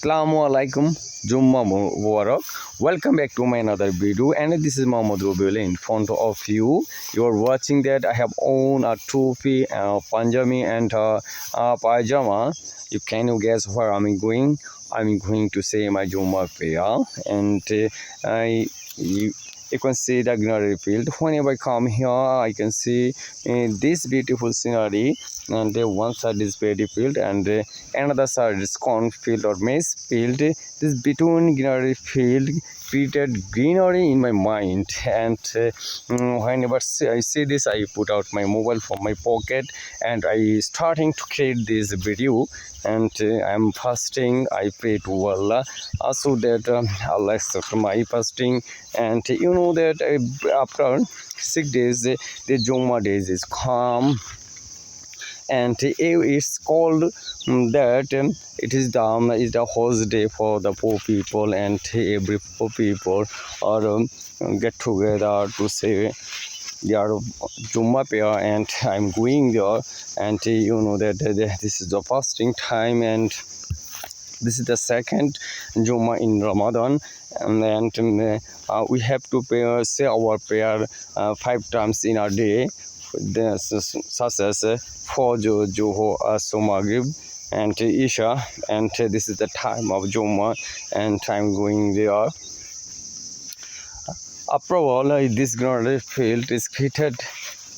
Assalamu alaikum, Jumma Mubarak. Welcome back to my another video, and this is Md.Rabiullahh in front of you. You are watching that I have owned a topi, panjami, and pajama. You can you guess where I'm going? I'm going to say my Jumma prayer, and you can see the greenery field. Whenever I come here, I can see this beautiful scenery. And one side is paddy field, and another side is cornfield or maize field. This between greenery field created greenery in my mind, and whenever I see this, I put out my mobile from my pocket and I starting to create this video. And I'm fasting. I pray to Allah so that Allah accept my fasting. And you know that after 6 days, the Jumma days is come, and it's called that it is the host day for the poor people, and every poor people are get together to say their Jumma prayer, and I'm going there. And you know that this is the fasting time, and this is the second Jumma in Ramadan, and we have to say our prayer 5 times in a day, such as Fajr, Johor, Asr, Maghrib, and Isha. And this is the time of Jumma, and I'm going there. After all, this greenery field is created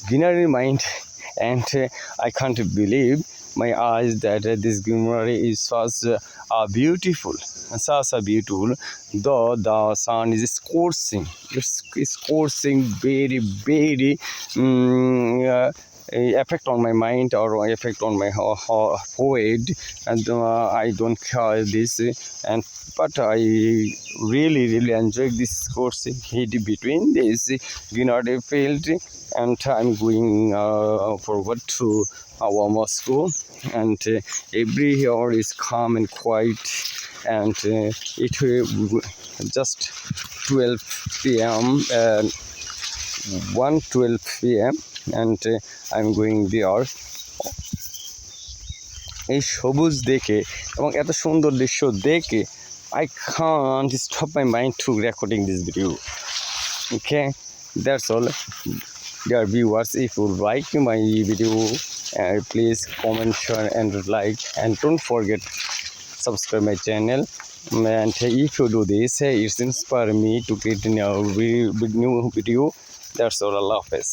greenery mind, and I can't believe my eyes that this greenery is such beautiful, though the sun is scorching. It's scorching very, very effect on my mind or effect on my forehead, and I don't care this, and but I really enjoy this scorching heat between this greenery field. And I'm going forward to our mosque, and every year is calm and quiet, and it just 12 p.m. 1:12 p.m. and I'm going there. এই সবুজ দেখে এবং এত সুন্দর দৃশ্য দেখে I can't stop my mind to recording this video. Okay, that's all. Dear viewers, if you like my video, please comment, share, and like, and don't forget subscribe my channel. And if you do this, it inspires me to create a new video. That's all. Allah Hafiz.